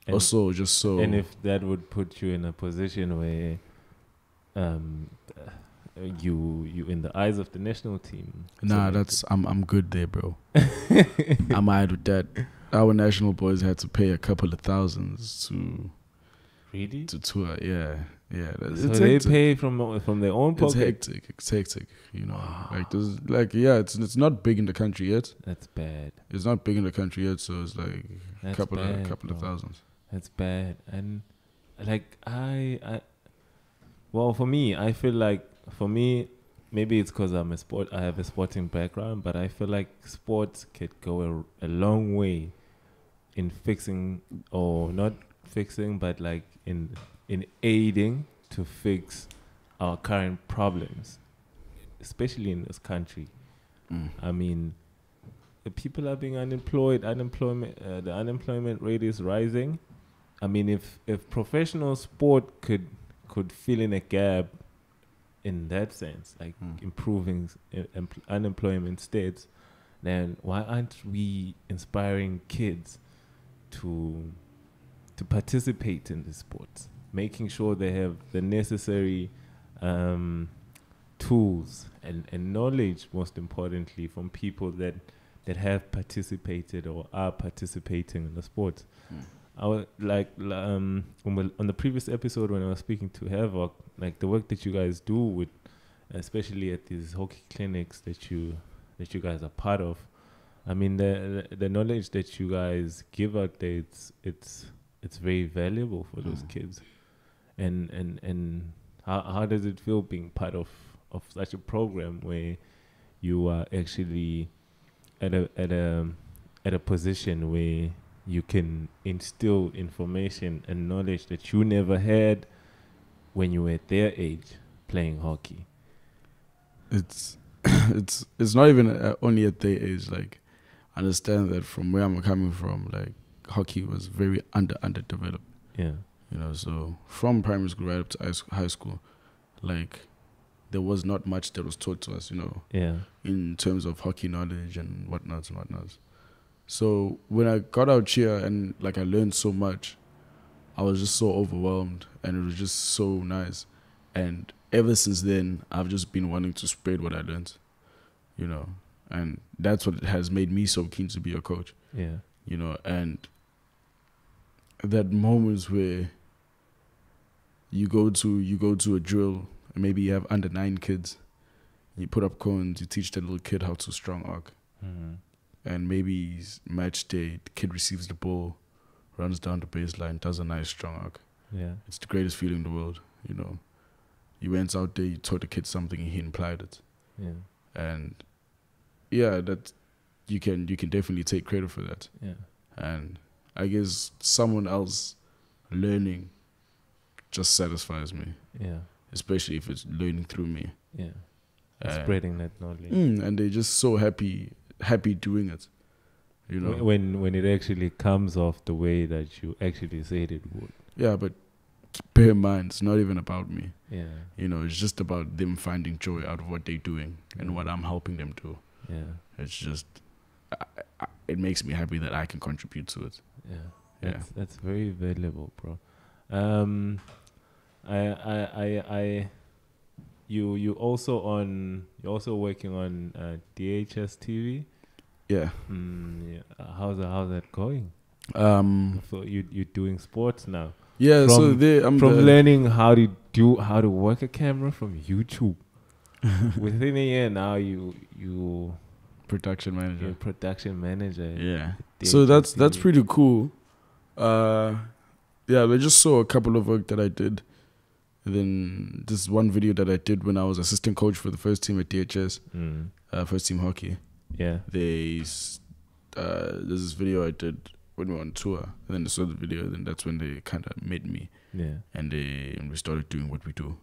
Also, just so. And if that would put you in a position where, you in the eyes of the national team. Nah, I'm good there, bro. I'm alright with that. Our national boys had to pay a couple of thousands to. Really? To tour, yeah. So they pay from their own pocket. It's hectic, you know. Wow. It's not big in the country yet. That's bad. It's not big in the country yet, so it's like a couple of thousands. That's bad. And like well, for me, I feel like maybe it's because I have a sporting background, but I feel like sports could go a long way in fixing, or not fixing, but like in aiding to fix our current problems, especially in this country. I mean, the people are being unemployed. The unemployment rate is rising. I mean, if professional sport could fill in a gap in that sense, like improving unemployment states, then why aren't we inspiring kids to participate in the sports, making sure they have the necessary tools and knowledge, most importantly, from people that have participated or are participating in the sports. I was like, on the previous episode when I was speaking to Havoc, like the work that you guys do with, especially at these hockey clinics that you guys are part of. I mean, the knowledge that you guys give out there, it's very valuable for those kids. And how does it feel being part of such a program where you are actually at a position where you can instill information and knowledge that you never had when you were at their age playing hockey. It's it's not even only at their age. Like, I understand that from where I'm coming from, like, hockey was very underdeveloped. Yeah. You know, so from primary school right up to high school, like, there was not much that was taught to us, you know, Yeah. in terms of hockey knowledge and whatnot. So when I got out here and, like, I learned so much, I was just so overwhelmed, and it was just so nice. And ever since then, I've just been wanting to spread what I learned, you know, and that's what has made me so keen to be a coach. Yeah. You know, and that moments where you go to a drill and maybe you have under 9 kids, you put up cones, you teach that little kid how to strong arc, and maybe match day, the kid receives the ball, runs down the baseline, does a nice strong arc. Yeah. It's the greatest feeling in the world, you know. You went out there, you taught the kid something, and he implied it. Yeah. And yeah, that you can definitely take credit for that. Yeah. And I guess someone else learning just satisfies me. Yeah. Especially if it's learning through me. Yeah. Spreading that knowledge. And they're just so happy doing it. You know. When it actually comes off the way that you actually said it would. Yeah, but bear in mind, it's not even about me. Yeah. You know, it's just about them finding joy out of what they're doing and what I'm helping them do. Yeah. It's just, it makes me happy that I can contribute to it. Yeah. That's very valuable, bro. You're also working on DHS TV. Yeah. How's that going? So you're doing sports now. Yeah. So learning how to work a camera from YouTube. Within a year now, you production manager. You're production manager. Yeah. So that's pretty cool. Yeah, I just saw a couple of work that I did. And then this one video that I did when I was assistant coach for the first team at DHS, first team hockey. Yeah. There's this video I did when we were on tour, and then they saw the video, and then that's when they kind of met me. Yeah. And we started doing what we do.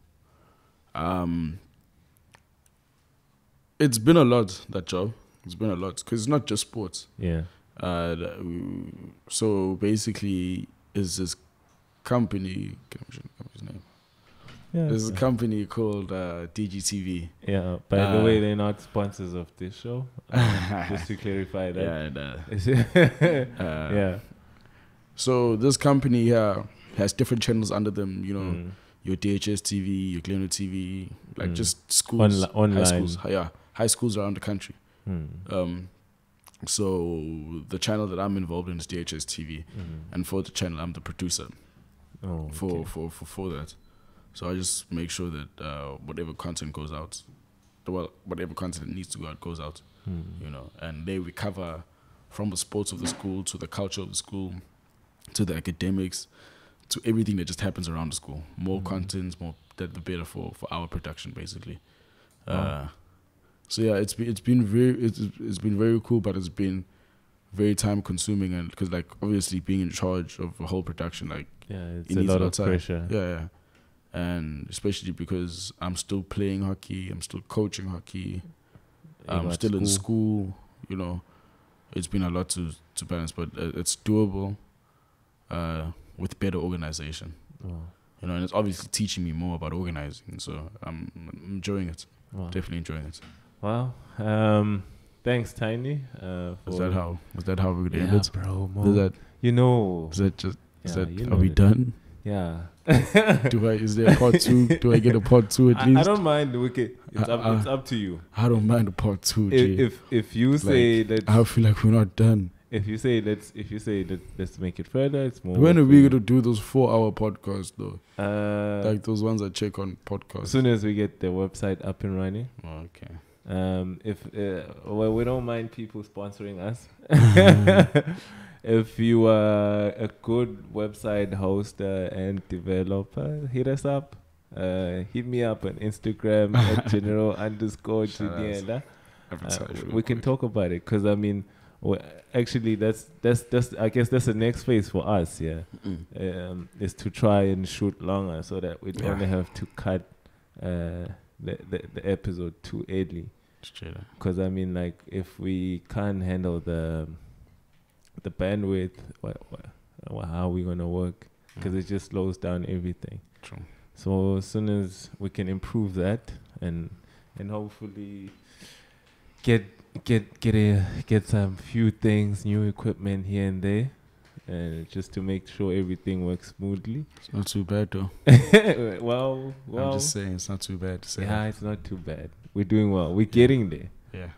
It's been a lot, that job. It's been a lot, because it's not just sports. Yeah. So basically, is this company? Can I mention the company's name? Yeah. There's a company called DGTV. Yeah. By the way, they're not sponsors of this show. Just to clarify that. Yeah. So this company here has different channels under them. You know, your DHS TV, your Glenwood TV, like just schools, online. high schools. Yeah, high schools around the country. So the channel that I'm involved in is DHS TV, and for the channel I'm the producer. Oh, okay. for that. So I just make sure that whatever content goes out, whatever content that needs to go out goes out. You know, and they recover from the sports of the school to the culture of the school, to the academics, to everything that just happens around the school. More contents, more the better for our production, basically. So yeah, it's been very cool, but it's been very time consuming, and because like obviously being in charge of the whole production, like it's a lot of pressure. Yeah, and especially because I'm still playing hockey, I'm still coaching hockey, I'm still in school. You know, it's been a lot to balance, but it's doable with better organization. You know, and it's obviously teaching me more about organizing, so I'm enjoying it. Definitely enjoying it. Wow. Thanks, Tiny. Was that how we would end it? Bro. Are we done? Yeah. Is there a part 2? Do I get a part 2 at least? I don't mind. It's up to you. I don't mind a part 2. If you say that, I feel like we're not done. If you say let's make it further, it's more. When are we gonna do those 4-hour podcasts though? Like those ones I check on podcasts. As soon as we get the website up and running. Okay. We don't mind people sponsoring us. If you are a good website hoster and developer, hit us up. Hit me up on Instagram at general_Junior. We can talk about it, because I mean, well, actually, that's I guess that's the next phase for us. Yeah, is to try and shoot longer so that we don't have to cut the episode too early. Because I mean, like, if we can't handle the bandwidth, how are we gonna work? Because it just slows down everything. True. So as soon as we can improve that and hopefully get some few things, new equipment here and there, just to make sure everything works smoothly. It's not too bad though. well, I'm just saying it's not too bad to say. Yeah, it's not too bad. We're doing well. We're getting there. Yeah.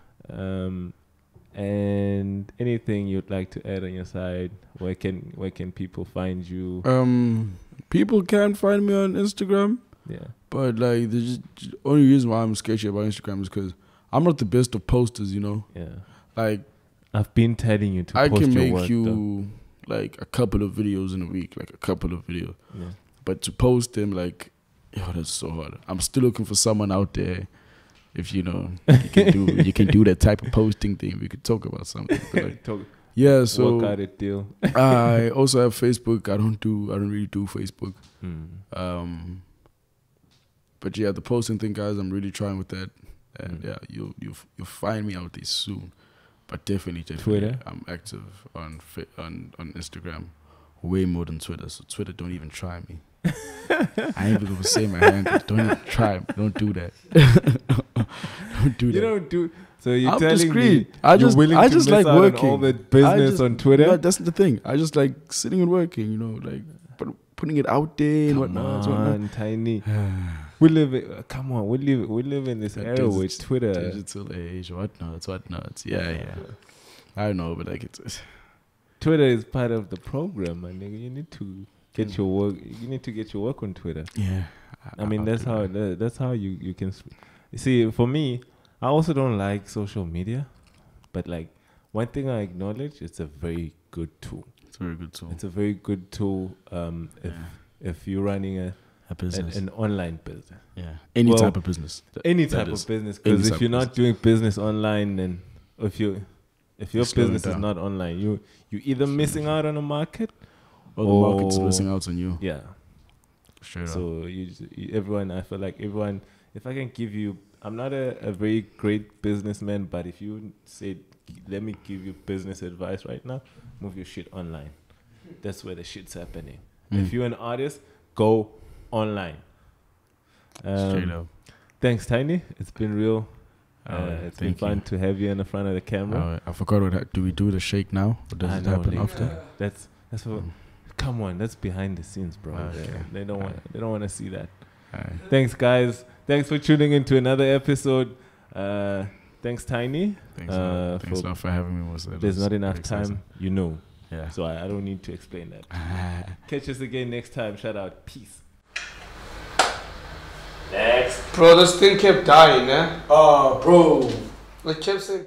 And anything you'd like to add on your side? Where can people find you? People can find me on Instagram. Yeah. But like the only reason why I'm sketchy about Instagram is because I'm not the best of posters, you know. Yeah. Like I've been telling you to I post can your make work, you though. like a couple of videos in a week, like a couple of videos. Yeah. But to post them, like, that's so hard. I'm still looking for someone out there. If you know, you can do that type of posting thing. We could talk about something. But like, yeah, so work out a deal. I also have Facebook. I don't really do Facebook. But yeah, the posting thing, guys, I'm really trying with that. And yeah, you'll find me out there soon. But definitely, Twitter. I'm active on Instagram, way more than Twitter. So Twitter, don't even try me. I ain't even gonna say my handle. Don't even try. Don't do that. Don't do that. You don't do. So you're I'm telling discreet. me I just miss like out working. on all the business on Twitter. Yeah, that's the thing. I just like sitting and working. You know, like but putting it out there and whatnot. Come on, Tiny. We live in this era with Twitter. Digital age, whatnot. Yeah. I don't know, but like it's Twitter is part of the program, my nigga. You need to get your work. You need to get your work on Twitter. Yeah. I mean, that's how you can. You see, for me, I also don't like social media, but like one thing I acknowledge, it's a very good tool. It's a very good tool. It's a very good tool. If you're running a business, an online business, any type of business, any type of business. Because if you're not doing business online, then if your business is not online, you're either missing out on a market, or the market's missing out on you. Yeah, straight up. So everyone, I feel like everyone. If I can give you, I'm not a very great businessman, but if you say, let me give you business advice right now, move your shit online. That's where the shit's happening. If you're an artist, go online. Straight up. Thanks, Tiny. It's been real. It's been fun to have you in the front of the camera. I forgot do we do the shake now? Or does it happen after? That's what. Come on, that's behind the scenes, bro. Okay. They don't want to see that. Thanks, guys. Thanks for tuning in to another episode. Thanks, Tiny. Thanks a lot for having me. There's not enough time, you know. Yeah. So I don't need to explain that. Catch us again next time. Shout out. Peace. Next. Bro, this thing kept dying, eh? Oh, bro. Like kept saying.